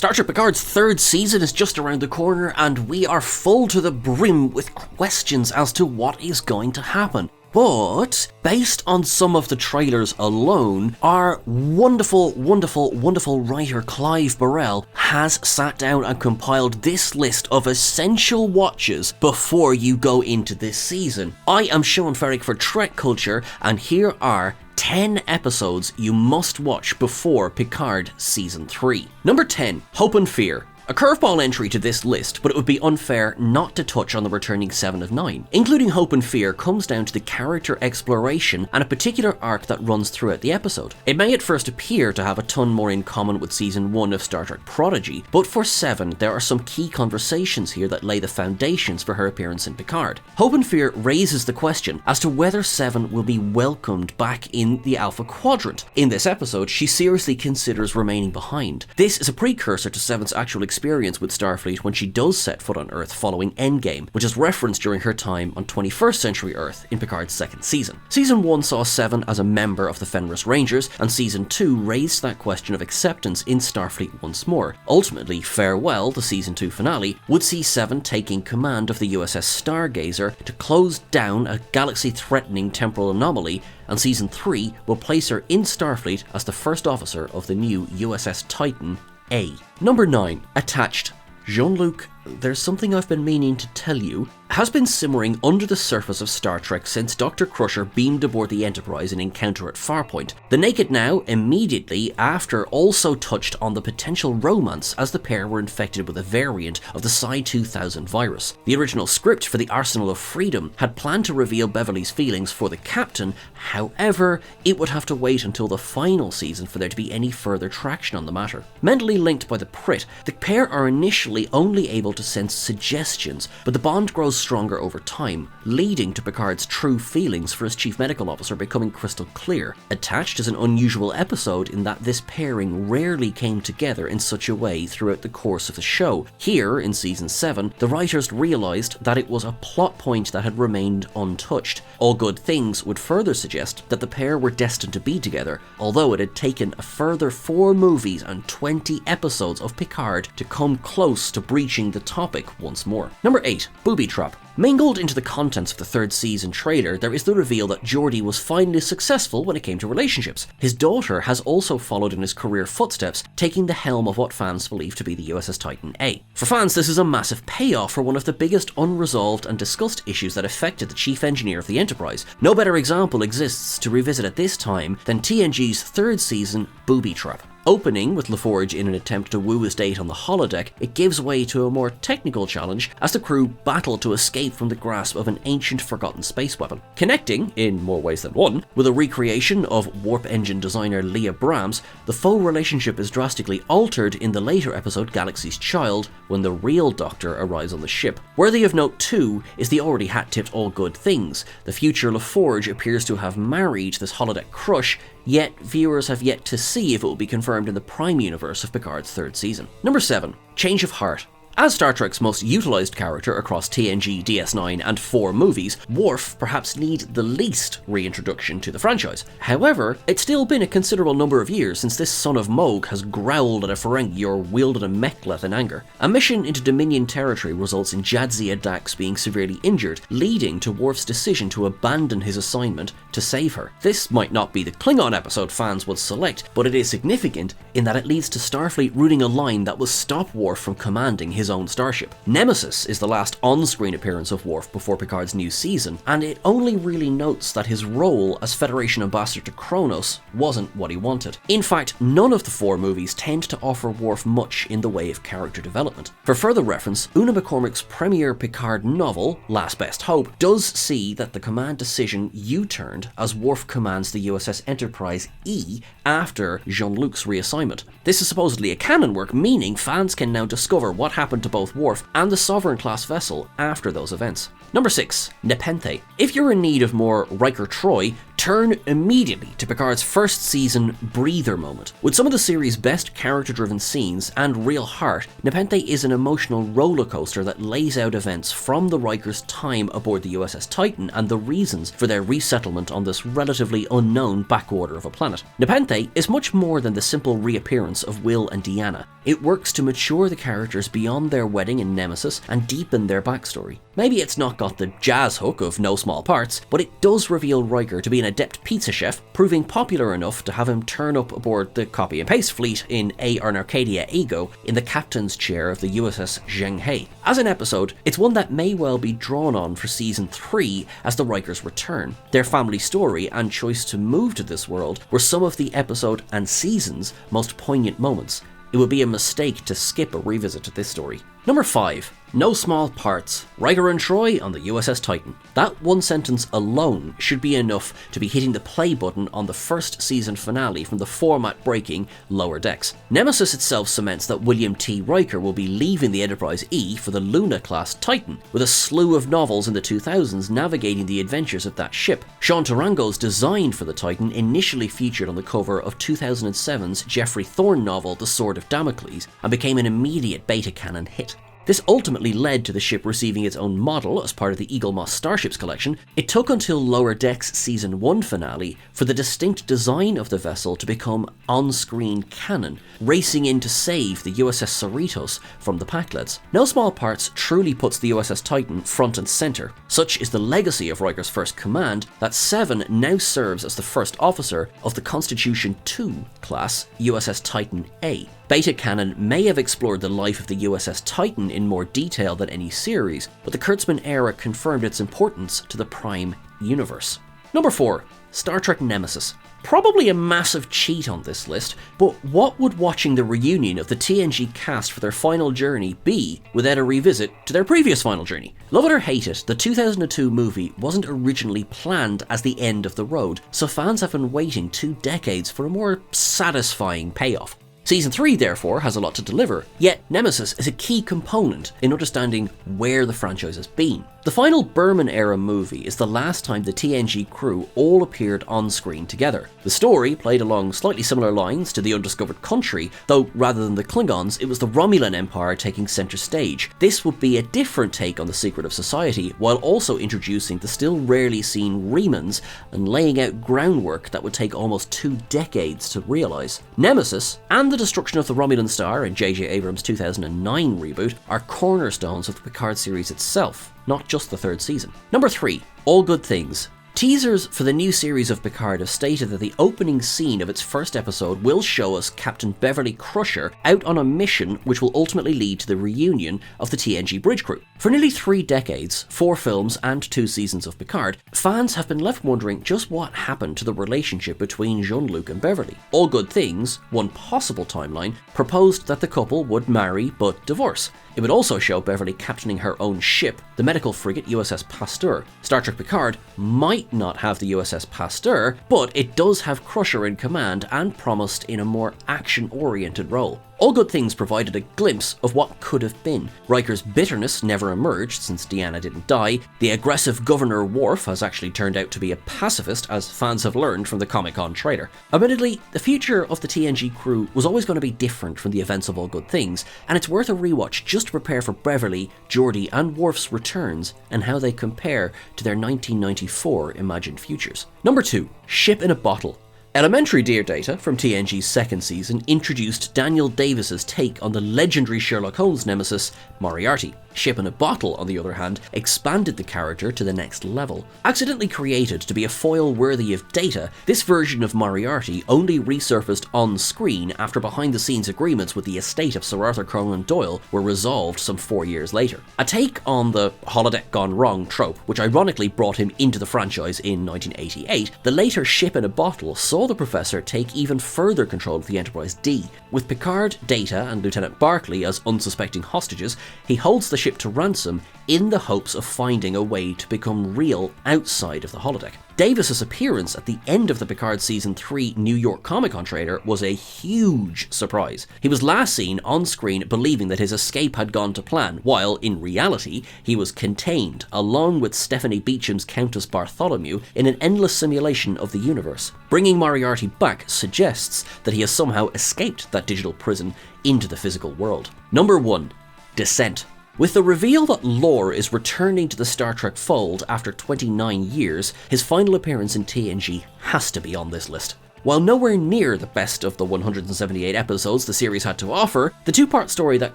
Star Trek Picard's third season is just around the corner, and we are full to the brim with questions as to what is going to happen. But, based on some of the trailers alone, our wonderful writer Clive Burrell has sat down and compiled this list of essential watches before you go into this season. I am Sean Ferrick for Trek Culture, and here are 10 episodes you must watch before Picard Season 3. Number 10, Hope and Fear. A curveball entry to this list, but it would be unfair not to touch on the returning 7 of 9. Including Hope and Fear comes down to the character exploration and a particular arc that runs throughout the episode. It may at first appear to have a ton more in common with Season 1 of Star Trek Prodigy, but for 7 there are some key conversations here that lay the foundations for her appearance in Picard. Hope and Fear raises the question as to whether 7 will be welcomed back in the Alpha Quadrant. In this episode, she seriously considers remaining behind. This is a precursor to 7's actual experience with Starfleet when she does set foot on Earth following Endgame, which is referenced during her time on 21st Century Earth in Picard's second season. Season 1 saw 7 as a member of the Fenris Rangers, and Season 2 raised that question of acceptance in Starfleet once more. Ultimately, Farewell, the Season 2 finale, would see 7 taking command of the USS Stargazer to close down a galaxy-threatening temporal anomaly, and Season 3 will place her in Starfleet as the first officer of the new USS Titan A. Number 9, Attached. Jean-Luc, there's something I've been meaning to tell you, has been simmering under the surface of Star Trek since Dr. Crusher beamed aboard the Enterprise in Encounter at Farpoint. The Naked Now immediately after also touched on the potential romance as the pair were infected with a variant of the Psi 2000 virus. The original script for the Arsenal of Freedom had planned to reveal Beverly's feelings for the captain, however, it would have to wait until the final season for there to be any further traction on the matter. Mentally linked by the Prit, the pair are initially only able to sense suggestions, but the bond grows stronger over time, leading to Picard's true feelings for his chief medical officer becoming crystal clear. Attached is an unusual episode in that this pairing rarely came together in such a way throughout the course of the show. Here, in Season 7, the writers realised that it was a plot point that had remained untouched. All Good Things would further suggest that the pair were destined to be together, although it had taken a further 4 movies and 20 episodes of Picard to come close to breaching the topic once more. Number 8, Booby Trap. Mingled into the contents of the third season trailer, there is the reveal that Geordi was finally successful when it came to relationships. His daughter has also followed in his career footsteps, taking the helm of what fans believe to be the USS Titan A. For fans, this is a massive payoff for one of the biggest unresolved and discussed issues that affected the chief engineer of the Enterprise. No better example exists to revisit at this time than TNG's third season, Booby Trap. Opening with LaForge in an attempt to woo his date on the holodeck, it gives way to a more technical challenge as the crew battle to escape from the grasp of an ancient forgotten space weapon. Connecting, in more ways than one, with a recreation of warp engine designer Leah Brahms, the faux relationship is drastically altered in the later episode Galaxy's Child when the real Doctor arrives on the ship. Worthy of note too is the already hat-tipped All Good Things. The future LaForge appears to have married this holodeck crush, yet viewers have yet to see if it will be confirmed in the Prime universe of Picard's third season. Number 7, Change of Heart. As Star Trek's most utilised character across TNG, DS9 and 4 movies, Worf perhaps needs the least reintroduction to the franchise. However, it's still been a considerable number of years since this son of Moog has growled at a Ferengi or wielded a mek'leth in anger. A mission into Dominion territory results in Jadzia Dax being severely injured, leading to Worf's decision to abandon his assignment to save her. This might not be the Klingon episode fans would select, but it is significant in that it leads to Starfleet rooting a line that will stop Worf from commanding his own starship. Nemesis is the last on-screen appearance of Worf before Picard's new season, and it only really notes that his role as Federation ambassador to Kronos wasn't what he wanted. In fact, none of the 4 movies tend to offer Worf much in the way of character development. For further reference, Una McCormack's premier Picard novel, Last Best Hope, does see that the command decision U-turned as Worf commands the USS Enterprise E after Jean-Luc's reassignment. This is supposedly a canon work, meaning fans can now discover what happened to both Worf and the Sovereign-class vessel after those events. Number 6, Nepenthe. If you're in need of more Riker Troy, turn immediately to Picard's first season breather moment. With some of the series' best character-driven scenes and real heart, Nepenthe is an emotional rollercoaster that lays out events from the Riker's time aboard the USS Titan and the reasons for their resettlement on this relatively unknown backwater of a planet. Nepenthe is much more than the simple reappearance of Will and Deanna. It works to mature the characters beyond their wedding in Nemesis and deepen their backstory. Maybe it's not got the jazz hook of No Small Parts, but it does reveal Riker to be an adept pizza chef, proving popular enough to have him turn up aboard the copy and paste fleet in an Arcadia Ego in the captain's chair of the USS Zhenghe. As an episode, it's one that may well be drawn on for season 3 as the Rikers return. Their family story and choice to move to this world were some of the episode and season's most poignant moments. It would be a mistake to skip a revisit to this story. Number 5. No Small Parts. Riker and Troy on the USS Titan. That one sentence alone should be enough to be hitting the play button on the first season finale from the format-breaking Lower Decks. Nemesis itself cements that William T. Riker will be leaving the Enterprise E for the Luna-class Titan, with a slew of novels in the 2000s navigating the adventures of that ship. Sean Tarango's design for the Titan initially featured on the cover of 2007's Geoffrey Thorne novel The Sword of Damocles, and became an immediate beta canon hit. This ultimately led to the ship receiving its own model as part of the Eaglemoss Starships collection. It took until Lower Decks Season 1 finale for the distinct design of the vessel to become on-screen canon, racing in to save the USS Cerritos from the Packlets. No Small Parts truly puts the USS Titan front and centre. Such is the legacy of Riker's first command that Seven now serves as the first officer of the Constitution II class USS Titan A. Beta canon may have explored the life of the USS Titan in more detail than any series, but the Kurtzman era confirmed its importance to the Prime universe. Number 4. Star Trek Nemesis. Probably a massive cheat on this list, but what would watching the reunion of the TNG cast for their final journey be without a revisit to their previous final journey? Love it or hate it, the 2002 movie wasn't originally planned as the end of the road, so fans have been waiting 2 decades for a more satisfying payoff. Season 3, therefore, has a lot to deliver, yet Nemesis is a key component in understanding where the franchise has been. The final Berman-era movie is the last time the TNG crew all appeared on screen together. The story played along slightly similar lines to The Undiscovered Country, though rather than the Klingons, it was the Romulan Empire taking centre stage. This would be a different take on the secret of society, while also introducing the still rarely seen Remans and laying out groundwork that would take almost 2 decades to realise. Nemesis, and the destruction of the Romulan star in J.J. Abrams' 2009 reboot, are cornerstones of the Picard series itself, not just the 3rd season. Number 3. All Good Things. Teasers for the new series of Picard have stated that the opening scene of its first episode will show us Captain Beverly Crusher out on a mission which will ultimately lead to the reunion of the TNG bridge crew. For nearly 3 decades, 4 films and 2 seasons of Picard, fans have been left wondering just what happened to the relationship between Jean-Luc and Beverly. All Good Things, one possible timeline, proposed that the couple would marry but divorce. It would also show Beverly captaining her own ship, the medical frigate USS Pasteur. Star Trek Picard might not have the USS Pasteur, but it does have Crusher in command and promised in a more action-oriented role. All Good Things provided a glimpse of what could have been. Riker's bitterness never emerged since Deanna didn't die. The aggressive Governor Worf has actually turned out to be a pacifist, as fans have learned from the Comic-Con trailer. Admittedly, the future of the TNG crew was always going to be different from the events of All Good Things, and it's worth a rewatch just to prepare for Beverly, Geordi and Worf's returns and how they compare to their 1994 imagined futures. Number 2. Ship in a Bottle. Elementary Dear Data from TNG's 2nd season introduced Daniel Davis's take on the legendary Sherlock Holmes nemesis, Moriarty. Ship in a Bottle, on the other hand, expanded the character to the next level. Accidentally created to be a foil worthy of Data, this version of Moriarty only resurfaced on screen after behind-the-scenes agreements with the estate of Sir Arthur Conan Doyle were resolved some 4 years later. A take on the holodeck gone wrong trope, which ironically brought him into the franchise in 1988, the later Ship in a Bottle saw the Professor take even further control of the Enterprise D. With Picard, Data and Lieutenant Barclay as unsuspecting hostages, he holds the ship to ransom in the hopes of finding a way to become real outside of the holodeck. Davis's appearance at the end of the Picard Season 3 New York Comic-Con trailer was a huge surprise. He was last seen on screen believing that his escape had gone to plan, while in reality he was contained, along with Stephanie Beecham's Countess Bartholomew, in an endless simulation of the universe. Bringing Moriarty back suggests that he has somehow escaped that digital prison into the physical world. Number 1. Descent. With the reveal that Lore is returning to the Star Trek fold after 29 years, his final appearance in TNG has to be on this list. While nowhere near the best of the 178 episodes the series had to offer, the two-part story that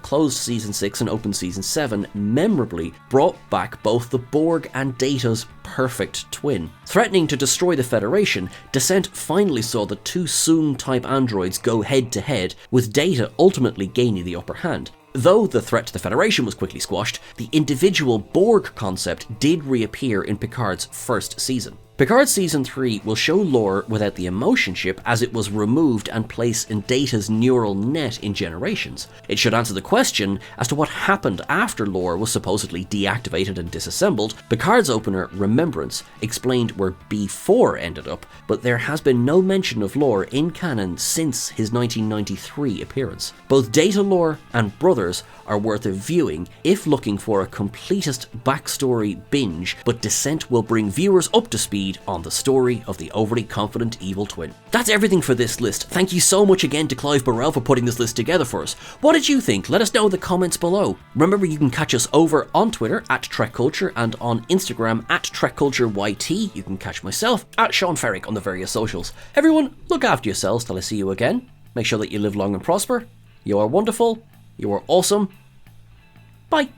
closed Season 6 and opened Season 7 memorably brought back both the Borg and Data's perfect twin. Threatening to destroy the Federation, Descent finally saw the two Soong-type androids go head-to-head, with Data ultimately gaining the upper hand. Though the threat to the Federation was quickly squashed, the individual Borg concept did reappear in Picard's first season. Picard Season 3 will show Lore without the emotion chip, as it was removed and placed in Data's neural net in Generations. It should answer the question as to what happened after Lore was supposedly deactivated and disassembled. Picard's opener, Remembrance, explained where B4 ended up, but there has been no mention of Lore in canon since his 1993 appearance. Both Data Lore and Brothers are worth a viewing if looking for a completist backstory binge, but Descent will bring viewers up to speed on the story of the overly confident evil twin. That's everything for this list. Thank you so much again to Clive Burrell for putting this list together for us. What did you think? Let us know in the comments below. Remember, you can catch us over on Twitter at Trek Culture and on Instagram at TrekCultureYT. You can catch myself at Sean Ferrick on the various socials. Everyone, look after yourselves till I see you again. Make sure that you live long and prosper. You are wonderful. You are awesome. Bye.